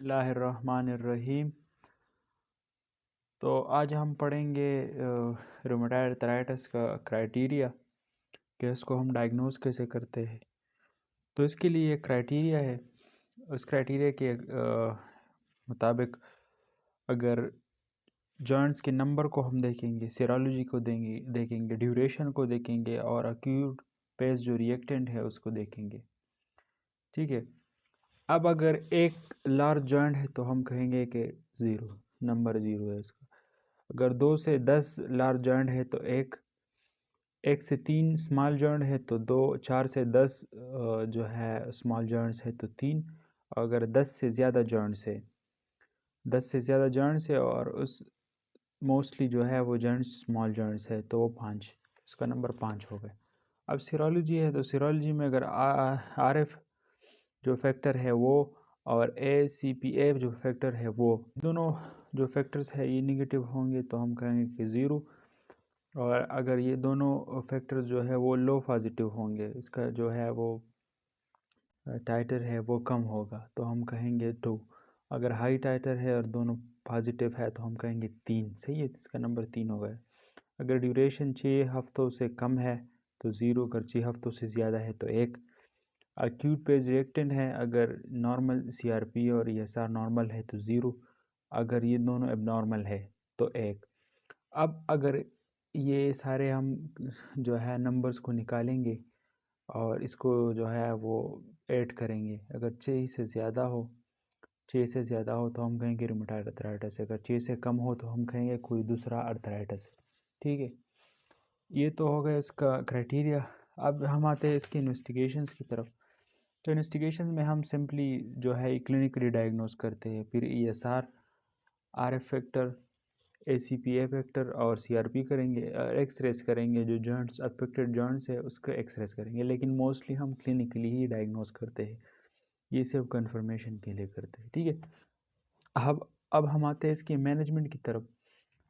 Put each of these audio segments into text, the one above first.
बिस्मिल्लाहिर्रहमानिर्रहीम। तो आज हम पढ़ेंगे रुमेटॉइड अर्थराइटिस का क्राइटेरिया कि इसको हम डायग्नोस कैसे करते हैं। तो इसके लिए एक क्राइटेरिया है। उस क्राइटेरिया के मुताबिक अगर जॉइंट्स के नंबर को हम देखेंगे, सीरोलॉजी को देखेंगे, ड्यूरेशन को देखेंगे और एक्यूट पेस जो रिएक्टेंट है उसको देखेंगे। ठीक है। अब अगर एक लार्ज जॉइंट है तो हम कहेंगे कि नंबर 0 है इसका। अगर 2 से 10 लार्ज जॉइंट है तो 1 से 3 स्मॉल जॉइंट है तो 2, 4 से 10 जो है स्मॉल जॉइंट्स है तो 3। अगर 10 से ज़्यादा जॉइंट्स है और उस मोस्टली जो है वो जॉइंट्स स्मॉल जॉइंट्स है तो वो 5, इसका नंबर 5 हो गया। अब सीरोलॉजी है तो सीरोलॉजी में अगर RF जो फैक्टर है वो और ACPA जो फैक्टर है वो दोनों जो फैक्टर्स है ये निगेटिव होंगे तो हम कहेंगे कि 0। और अगर ये दोनों फैक्टर्स जो है वो लो पॉजिटिव होंगे, इसका जो है वो टाइटर है वो कम होगा तो हम कहेंगे 2। अगर हाई टाइटर है और दोनों पॉजिटिव है तो हम कहेंगे 3। सही है, इसका नंबर 3 हो गया। अगर ड्यूरेशन 6 हफ्तों से कम है तो 0, अगर 6 हफ्तों से ज़्यादा है तो 1। एक्यूट पेज रिएक्टेंट है, अगर नॉर्मल CRP और ESR नॉर्मल है तो 0, अगर ये दोनों एबनॉर्मल है तो 1। अब अगर ये सारे हम जो है नंबर्स को निकालेंगे और इसको जो है वो ऐड करेंगे। अगर 6 से ज़्यादा हो तो हम कहेंगे रुमेटॉइड अर्थराइटिस, अगर 6 से कम हो तो हम कहेंगे कोई दूसरा अर्थराइटिस। ठीक है, ये तो हो गया इसका क्राइटेरिया। अब हम आते हैं इसकी इन्वेस्टिगेशंस की तरफ। तो इन्वेस्टिगेशन में हम सिंपली जो है क्लिनिकली डायग्नोस करते हैं, फिर ESR, RF factor, ACPA factor और CRP करेंगे, एक्सरेस करेंगे। जो जॉइंट्स अफेक्टेड जॉइंट्स है उसका एक्सरेस करेंगे, लेकिन मोस्टली हम क्लिनिकली ही डायग्नोस करते हैं, ये सिर्फ कंफर्मेशन के लिए करते हैं। ठीक है। अब हम आते हैं इसकी मैनेजमेंट की तरफ।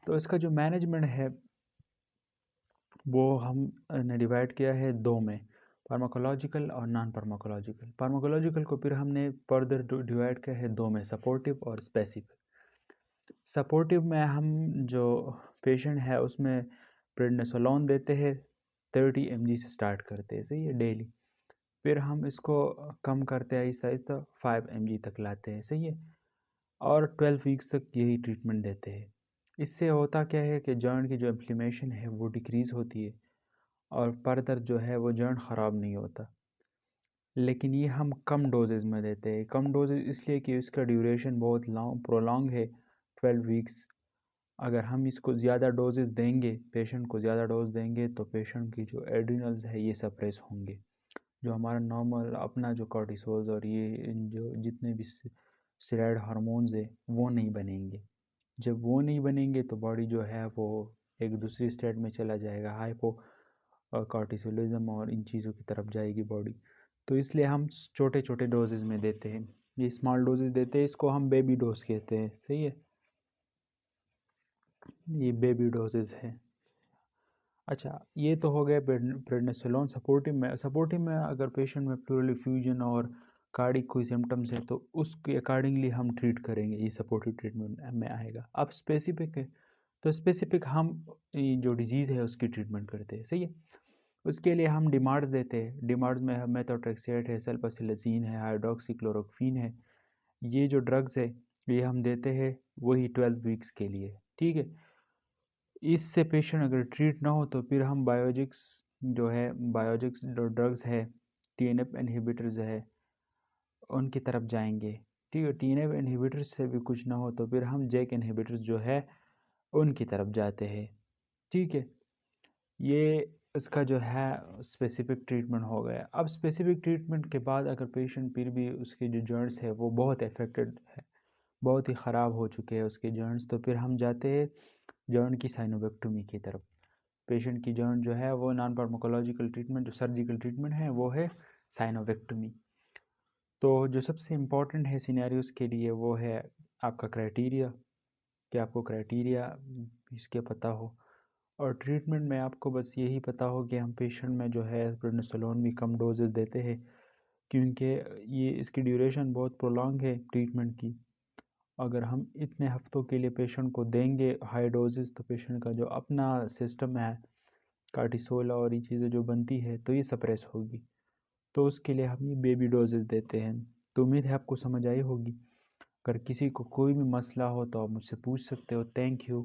तो इसका जो मैनेजमेंट है वो हमने डिवाइड किया है 2 में, फार्माकोलॉजिकल और नॉन फार्माकोलॉजिकल। फार्माकोलॉजिकल को फिर हमने फर्दर डिवाइड किया है 2 में, सपोर्टिव और स्पेसिफिक। सपोर्टिव में हम जो पेशेंट है उसमें प्रेडनिसोलोन देते हैं, 30 mg से स्टार्ट करते हैं, सही है, डेली। फिर हम इसको कम करते हैं आहिस्ता आहिस्ता 5 mg तक लाते हैं, सही है, और 12 वीक्स तक यही ट्रीटमेंट देते हैं। इससे होता क्या है कि जॉइंट की जो इन्फ्लेमेशन है वो डिक्रीज़ होती है और फर्दर जो है वो जॉइंट ख़राब नहीं होता। लेकिन ये हम कम डोजेज़ में देते हैं। कम डोजेज़ इसलिए कि इसका ड्यूरेशन बहुत प्रोलॉन्ग है, 12 वीक्स। अगर हम इसको ज़्यादा डोजेज़ देंगे, पेशेंट को ज़्यादा डोज देंगे तो पेशेंट की जो एड्रिनल्स है ये सप्रेस होंगे। जो हमारा नॉर्मल अपना जो कॉर्टिसोल और ये जो जितने भी स्टेरॉयड हार्मोन्स है वो नहीं बनेंगे। जब वो नहीं बनेंगे तो बॉडी जो है वो एक दूसरी स्टेट में चला जाएगा, हाइपो कॉर्टिसोलिज्म और इन चीज़ों की तरफ जाएगी बॉडी। तो इसलिए हम छोटे छोटे डोजेज़ में देते हैं, ये स्मॉल डोजेज़ देते हैं, इसको हम बेबी डोज कहते हैं, सही है, ये बेबी डोजेज़ है। अच्छा, ये तो हो गया प्रेडनिसोलोन। सपोर्टिव में अगर पेशेंट में प्लूरल एफ्यूजन और कार्डिक कोई सिम्टम्स है तो उसके अकॉर्डिंगली हम ट्रीट करेंगे, ये सपोर्टिव ट्रीटमेंट में आएगा। अब स्पेसिफिक है तो स्पेसिफिक हम जो डिजीज़ है उसकी ट्रीटमेंट करते हैं, सही है। उसके लिए हम डिमार्ड्स देते हैं। डिमार्ड्स में मेथोट्रेक्सेट है, सल्फासिलाज़िन है, हाइड्रोक्सीक्लोरोक्विन है। ये जो ड्रग्स है ये हम देते हैं वही 12 वीक्स के लिए। ठीक है। इससे पेशेंट अगर ट्रीट ना हो तो फिर हम बायोजिक्स जो ड्रग्स है, TNF इनहिबिटर्स है, उनकी तरफ जाएंगे। ठीक है, TNF इनहिबिटर्स से भी कुछ ना हो तो फिर हम JAK इनहिबिटर्स जो है उनकी तरफ जाते हैं। ठीक है, ये इसका जो है स्पेसिफिक ट्रीटमेंट हो गया। अब स्पेसिफिक ट्रीटमेंट के बाद अगर पेशेंट फिर भी उसके जो जॉइंट्स है वो बहुत अफेक्टेड है, बहुत ही ख़राब हो चुके हैं उसके जॉइंट्स, तो फिर हम जाते हैं जॉइंट की साइनोवेक्टोमी की तरफ। पेशेंट की जॉइंट जो है वो नॉन फार्माकोलॉजिकल ट्रीटमेंट, जो सर्जिकल ट्रीटमेंट है वो है साइनोवेक्टोमी। तो जो सबसे इम्पॉर्टेंट है सिनेरियोस के लिए वो है आपका क्राइटेरिया, कि आपको क्राइटेरिया इसके पता हो, और ट्रीटमेंट में आपको बस यही पता हो कि हम पेशेंट में जो है प्रेडनिसोलोन भी कम डोजेस देते हैं, क्योंकि ये इसकी ड्यूरेशन बहुत प्रोलॉन्ग है ट्रीटमेंट की। अगर हम इतने हफ्तों के लिए पेशेंट को देंगे हाई डोजेस, तो पेशेंट का जो अपना सिस्टम है, कार्टिसोल और ये चीज़ें जो बनती है, तो ये सप्रेस होगी। तो उसके लिए हम ये बेबी डोजेस देते हैं। तो उम्मीद है आपको समझ आई होगी। अगर किसी को कोई भी मसला हो तो आप मुझसे पूछ सकते हो। Thank you.